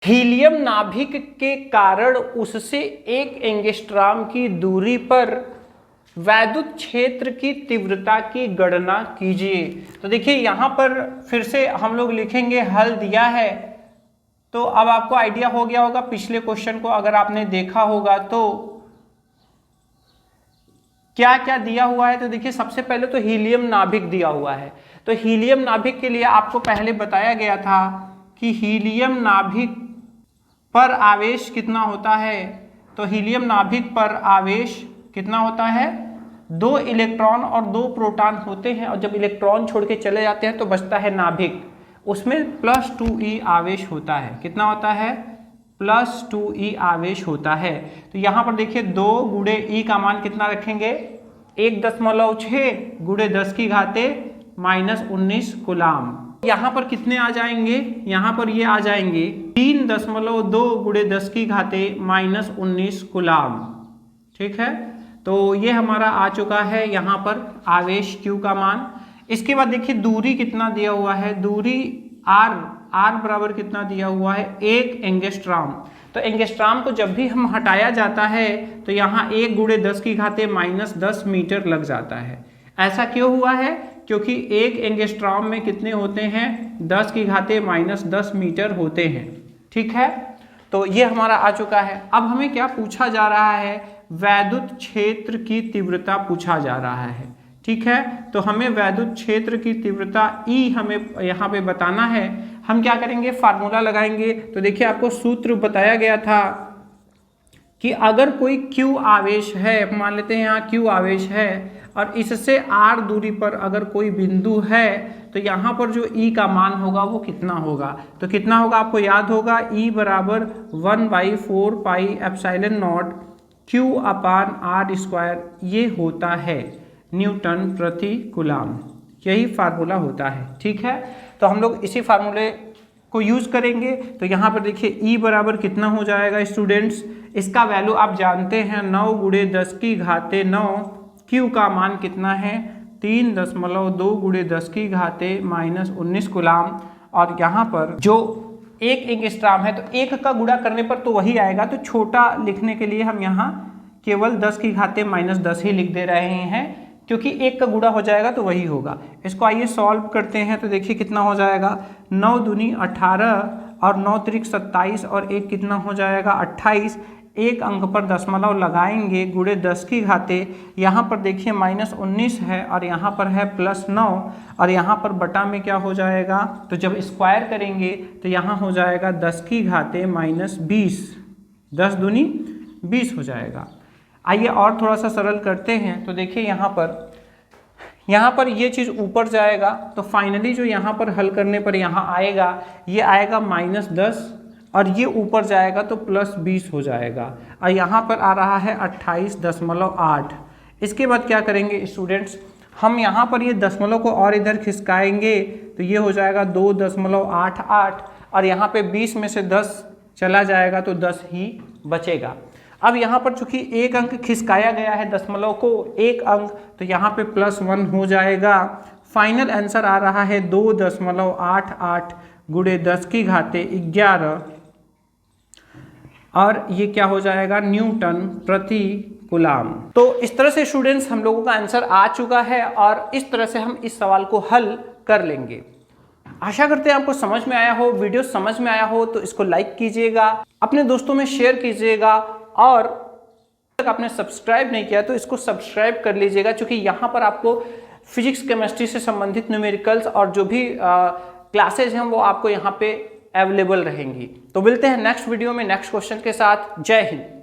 Helium नाभिक के कारण उससे 1 एंगस्ट्रॉम की दूरी पर वैद्युत क्षेत्र की तीव्रता की गणना कीजिए। तो देखिए यहां पर फिर से हम लोग लिखेंगे, हल दिया है तो अब आपको आइडिया हो गया होगा। पिछले क्वेश्चन को अगर आपने देखा होगा तो क्या क्या दिया हुआ है। तो देखिए सबसे पहले तो हीलियम नाभिक दिया हुआ है। तो हीलियम नाभिक के लिए आपको पहले बताया गया था कि हीलियम नाभिक पर आवेश कितना होता है। तो हीलियम नाभिक पर आवेश कितना होता है, 2 इलेक्ट्रॉन और 2 प्रोटॉन होते हैं, और जब इलेक्ट्रॉन छोड़ के चले जाते हैं तो बचता है नाभिक, उसमें +2e आवेश होता है। कितना होता है, +2e आवेश होता है। तो यहाँ पर देखिए 2 गुणे e का मान कितना रखेंगे, 1.6 गुणे 10 की घाते -19 कूलाम। यहाँ पर कितने आ जाएंगे, यहाँ पर ये आ जाएंगे 3.2 गुणे 10 की घाते -19 कूलाम। ठीक है, तो ये हमारा आ चुका है यहाँ पर आवेश Q का मान। इसके बाद देखिए दूरी कितना दिया हुआ है, दूरी R बराबर कितना दिया हुआ है, 1 एंगस्ट्रॉम। तो एंगस्ट्रॉम को जब भी हम हटाया जाता है तो यहाँ 1 गुणे 10 की घाते -10 मीटर लग जाता है। ऐसा क्यों हुआ है, क्योंकि 1 एंगस्ट्रॉम में कितने होते हैं, 10 की घाते -10 मीटर होते हैं। ठीक है, तो ये हमारा आ चुका है। अब हमें क्या पूछा जा रहा है, वैद्युत क्षेत्र की तीव्रता पूछा जा रहा है। ठीक है, तो हमें वैद्युत क्षेत्र की तीव्रता E हमें यहाँ पे बताना है। हम क्या करेंगे, फार्मूला लगाएंगे। तो देखिए आपको सूत्र बताया गया था कि अगर कोई Q आवेश है, मान लेते हैं यहाँ Q आवेश है और इससे R दूरी पर अगर कोई बिंदु है तो यहाँ पर जो E का मान होगा वो कितना होगा। तो कितना होगा आपको याद होगा, E बराबर 1/4 पाई एप्सिलॉन नॉट Q/r², ये होता है न्यूटन प्रति कूलाम। यही फार्मूला होता है। ठीक है, तो हम लोग इसी फार्मूले को यूज करेंगे। तो यहाँ पर देखिए E बराबर कितना हो जाएगा स्टूडेंट्स, इसका वैल्यू आप जानते हैं 9 गुणे 10 की घाते 9। Q का मान कितना है, 3.2 गुणे 10 की घाते -19 कूलाम। और यहाँ पर जो 1 एंगस्ट्रॉम है तो 1 का गुणा करने पर तो वही आएगा, तो छोटा लिखने के लिए हम यहाँ केवल 10 की घाते -10 ही लिख दे रहे हैं, क्योंकि 1 का गुणा हो जाएगा तो वही होगा। इसको आइए सॉल्व करते हैं। तो देखिए कितना हो जाएगा, 9 दूनी 18 और 9 त्रिक 27 और 1 कितना हो जाएगा 28। 1 अंक पर दशमलव लगाएंगे, गुणे 10 की घाते, यहाँ पर देखिए -19 है और यहाँ पर है +9 और यहाँ पर बटा में क्या हो जाएगा, तो जब स्क्वायर करेंगे तो यहाँ हो जाएगा 10 की घाते -20, 10 दूनी 20 हो जाएगा। आइए और थोड़ा सा सरल करते हैं। तो देखिए यहाँ पर ये चीज़ ऊपर जाएगा तो फाइनली जो यहाँ पर हल करने पर यहाँ आएगा, ये आएगा -10 और ये ऊपर जाएगा तो +20 हो जाएगा और यहाँ पर आ रहा है 28.8। इसके बाद क्या करेंगे स्टूडेंट्स, हम यहाँ पर ये दशमलव को और इधर खिसकाएंगे तो ये हो जाएगा 2.88 और यहाँ पे 20 में से 10 चला जाएगा तो 10 ही बचेगा। अब यहाँ पर चूंकि 1 अंक खिसकाया गया है दशमलव को 1 अंक, तो यहाँ पे +1 हो जाएगा। फाइनल आंसर आ रहा है 2.88 गुणे 10 की घाते 11 और ये क्या हो जाएगा, न्यूटन प्रति कूलाम। तो इस तरह से स्टूडेंट्स हम लोगों का आंसर आ चुका है और इस तरह से हम इस सवाल को हल कर लेंगे। आशा करते हैं आपको समझ में आया हो। वीडियो समझ में आया हो तो इसको लाइक कीजिएगा, अपने दोस्तों में शेयर कीजिएगा और तक आपने सब्सक्राइब नहीं किया तो इसको सब्सक्राइब कर लीजिएगा, क्योंकि यहाँ पर आपको फिजिक्स केमिस्ट्री से संबंधित न्यूमेरिकल्स और जो भी क्लासेज हैं वो आपको यहाँ पे अवेलेबल रहेंगी। तो मिलते हैं नेक्स्ट वीडियो में नेक्स्ट क्वेश्चन के साथ। जय हिंद।